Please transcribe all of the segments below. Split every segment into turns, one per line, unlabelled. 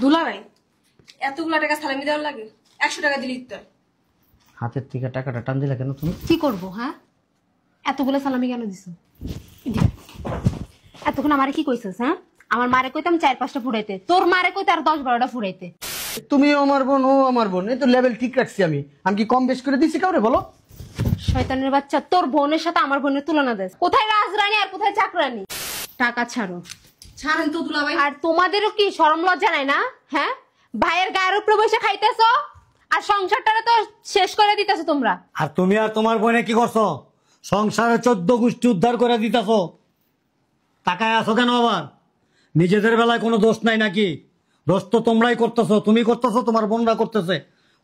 দুলা ভাই এতগুলা টাকা সালামি দেওয়ার লাগে? 100 টাকা দিলি তো।
হাতের থেকে টাকাটা টান দিলা কেন তুমি?
কি করব? হ্যাঁ, এতগুলো সালামি কেন দিছো? এতক্ষণ আমারে কি কইছস? হ্যাঁ, আমার মারে কইতাম 4-5টা ফুড়াইতে, তোর মারে কইতে আর 10-12টা ফুড়াইতে।
তুমিও আমার বোন, ও আমার বোন, এই তো লেভেল ঠিক রাখছি আমি। আমি কি কম বেশ করে দিছি কাউরে বলো?
শয়তানের বাচ্চা, তোর বোনের সাথে আমার বোনের তুলনা দেস। কোথায় রাজরানী আর কোথায় চাকরানী? টাকা ছাড়ো।
ছাড়েন তো দুলা ভাই।
আর তোমাদেরও কি শরম লজ্জা নাই না? হ্যাঁ, ভাইয়ের গায়ের উপরে বসে খাইতেছো আর সংসারটারে তো শেষ করে দিতেছো তোমরা।
আর তুমি আর তোমার বোনে কি করছো? সংসারে 14 গোষ্ঠী উদ্ধার করে দিতেছো। তাকায় আছো কেন আবার? নিজেদের বেলায় কোনো দোষ নাই নাকি? দোষ তো তোমরাই করতেছো, তুমি করতেছো, তোমার বোনরা করতেছে।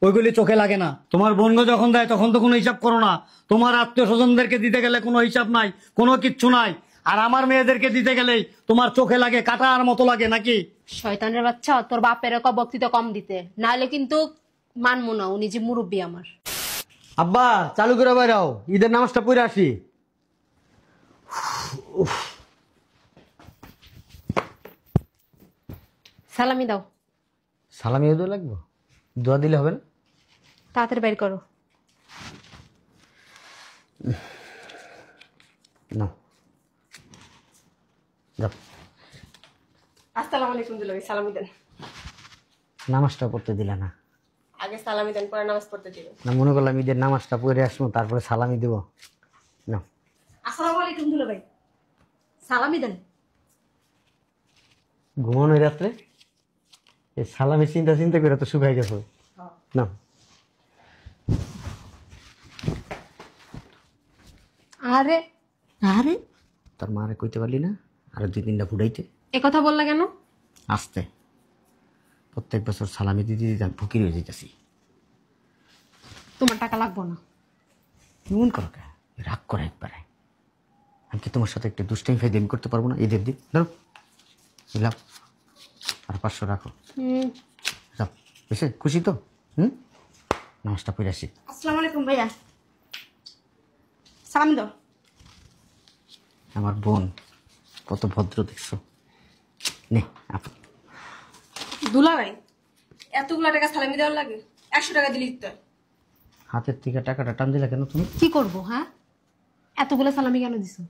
ওইগুলি চোখে লাগে না। তোমার বোনগো যখন দেয় তখন তো কোনো হিসাব করো না। তোমার আত্মীয় স্বজনদেরকে দিতে গেলে কোনো হিসাব নাই, কোনো কিচ্ছু নাই। আর আমার মেয়েদেরকে দিতে গেলেই তোমার চোখে লাগে, কাটার মতো লাগে নাকি?
শয়তানের বাচ্চা, তোর বাপের বক্তৃতা কম দিতে, নাহলে কিন্তু মানবো না। উনি যে মুরব্বী আমার।
আব্বা চালু করে বাইরাও, ঈদের নামাজটা পড়ে আসি।
সালামি দাও।
সালামি দোয়া লাগবো? দোয়া দিলে হবে না?
তাড়াতাড়ি বের করো।
না যাও।
আসসালামু আলাইকুম দুলা ভাই, সালামি দেন।
নামাজটা পড়তে দিলে না?
আগে সালামি দেন, পরে নামাজ পড়তে দিবেন।
না, মনে করলাম ঈদের নামাজটা পড়ে আসবো তারপরে সালামি দেবো। না,
আসসালামু আলাইকুম দুলা ভাই, সালামি দেন।
ঘুমানো রাত্রে এই সালামি চিন্তা চিন্তা করে তো শুকাই গেছো। না
আরে
আরে তোর মারে কইতে পারলি না আর 2-3টা ফুটাইতে?
এ কথা বললা কেন?
আসতে প্রত্যেক বছর সালামি দিতে দিতে আমি ফকির হয়ে যেতেছি।
তোমার টাকা লাগবো না।
কেমন করো কে? রাগ করে একবারে। আমি কি তোমার সাথে একটু দুষ্টাইম ফাইদামি করতে পারবো না? ঈদের দিন ধরো দিলাম, আর 500 রাখো। যাও, বেশি খুশি তো? নামাজটা পড়ে আসি।
আসসালামু আলাইকুম ভাইয়া, সালামি দাও।
আমার বোন কত ভদ্র দেখছো। নে আপু।
দুলা ভাই এতগুলা টাকা সালামি দেওয়ার লাগে? 100 টাকা দিলি তো।
হাতের থেকে টাকাটা টান দিলা কেন তুমি?
কি করব? হ্যাঁ, এতগুলো সালামি কেন দিছো?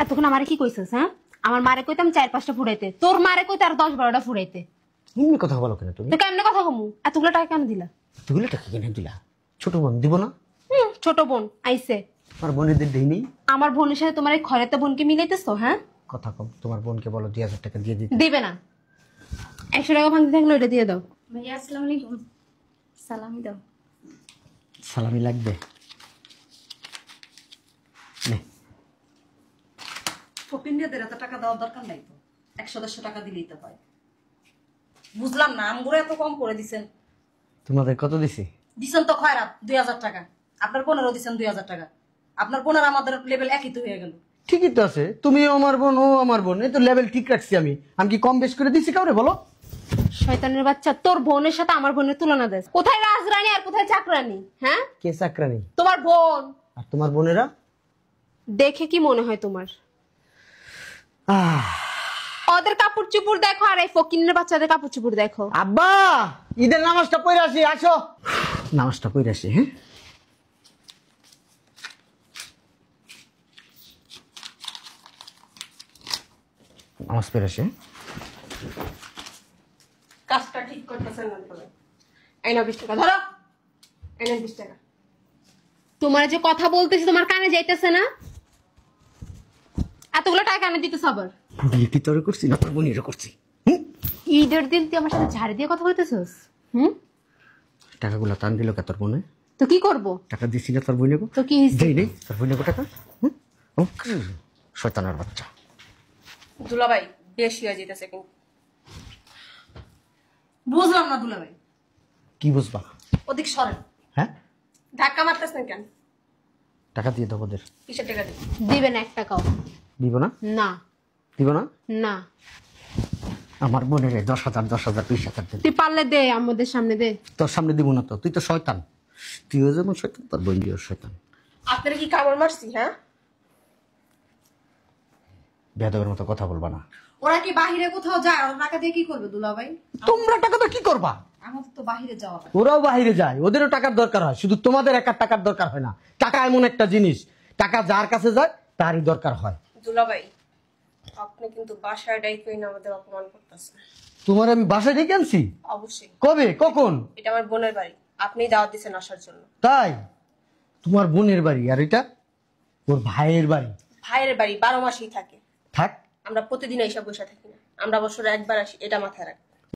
এতক্ষণ আমারে কি কইছস? হ্যাঁ, আমার মারে কইতাম 4-5টা ফুড়াইতে, তোর মারে কইতে আর 10-12টা ফুড়াইতে।
এমনি কথা বলো কেন তুমি?
তো কেমনে কথা কমু? এতগুলো টাকা কেন দিলা?
এতগুলো টাকা কেন দিলা? ছোট বোন দিব না?
ছোট বোন আইছে।
আমার বোনেদের দেই নেই?
আমার বোনের সাথে তোমার এই খরেতে বোনকে মিলাইতেছো? হ্যাঁ,
কথা কম। তোমার বোনকে বলো 2000 টাকা দিয়ে দিতে।
দিবে না। 100 টাকা ভাঙতে থাকলে ওইটা দিয়ে দাও।
ভাইয়া আসসালামু আলাইকুম, সালামি দাও।
সালামি লাগবে? নে।
ফকিন্দিয়াদের এত টাকা দেওয়ার দরকার নাই তো, 100-150 টাকা দিলেই তো হয়। বুঝলাম না, আমগুলো এত কম করে দিছেন।
তোমাদের কত দিছি?
দিছেন তো খয়রাত 2000 টাকা, আপনার বোনেরও দিছেন 2000 টাকা। আপনার বোনের আমাদের লেভেল একই তো হয়ে গেল।
ঠিকই তো আছে, তুমিও আমার বোন, ও আমার বোন, এই তো লেভেল ঠিক রাখছি আমি। আমি কি কম বেশ করে দিছি কাউরে বলো?
শয়তানের বাচ্চা, তোর বোনের সাথে আমার বোনের তুলনা দেস। কোথায় রাজরানী আর কোথায় চাকরানী? হ্যাঁ,
কে চাকরানি?
তোমার বোন।
আর তোমার বোনেরা?
দেখে কি মনে হয় তোমার? ওদের কাপড় চুপড় দেখো আর এই ফকিনের বাচ্চাদের কাপড় চুপড় দেখো।
আব্বা ঈদের নামাজটা পড়ে আসি, আসো। নামাজটা পড়ে আসি। হ্যাঁ, নামাজ পড়ে আসি।
কাজটা ঠিক করতেছেন না তো। এই নাও 20 টাকা ধরো, এই নাও 20 টাকা।
তোমার যে কথা বলতেছি তোমার কানে যাইতেছে না? এতগুলো টাকা কানে দিতেছ আবার?
বুড়ি কি তোরে করছি না তোর বোনিরও করছি?
ঈদের দিন তুই আমার সাথে ঝাড়ি দিয়ে কথা বলতেছস?
টাকাগুলো টান দিল কে তোর বোনে?
তো কি করব?
টাকা দিছি না তোর বোনে?
তো কি হইছে?
দেই নেই তোর বোনে টাকা? শয়তানের বাচ্চা।
দুলা ভাই বেশি হয়ে যেতেছে কিন্তু। বুঝলাম না দুলা ভাই।
কি বুঝবা?
ওদিক সরেন।
হ্যাঁ,
ধাক্কা মারতেছেন কেন?
টাকা দিয়ে দাও ওদের।
কিসের টাকা দিন?
দিবে না 1 টাকাও।
দিব না?
না।
দিব না?
না।
আমার বোনের 10,000 10,000 20,000 দেন।
তুই পারলে দে, আমাদের সামনে দে।
তোর সামনে দিব না তো, তুই তো শয়তান। তুইও যেমন শয়তান, তোর বোন দিও শয়তান।
আপনারা কি কামড় মারছি? হ্যাঁ,
বেয়াদবের মতো কথা বলবা না।
ওরা কি বাহিরে কোথাও যায়? ওরা টাকা দিয়ে কি করবে দুলাভাই?
তোমরা টাকাটা কি করবা?
আমাদের তো বাহিরে যাওয়া লাগে।
ওরাও বাইরে যায়, ওদেরও টাকার দরকার হয়, শুধু তোমাদের একার টাকার দরকার হয় না। টাকা এমন একটা জিনিস, টাকা যার কাছে যায় তারই দরকার হয়।
দুলাভাই আপনি কিন্তু বাসায় ডাইকেই না আমাদের অপমান করতেছেন।
তোমার আমি বাসায় ডেকে আনছি?
অবশ্যই।
কবে, কখন?
এটা আমার বোনের বাড়ি, আপনি দাওয়াত দিচ্ছেন আসার জন্য।
তাই? তোমার বোনের বাড়ি আর এটা ওর ভাইয়ের বাড়ি।
ভাইয়ের বাড়ি 12 মাসেই থাকে।
থাক,
আমরা প্রতিদিন এইসব বসে থাকি না, আমরা বছরে একবার আসি, এটা মাথায় রাখবেন।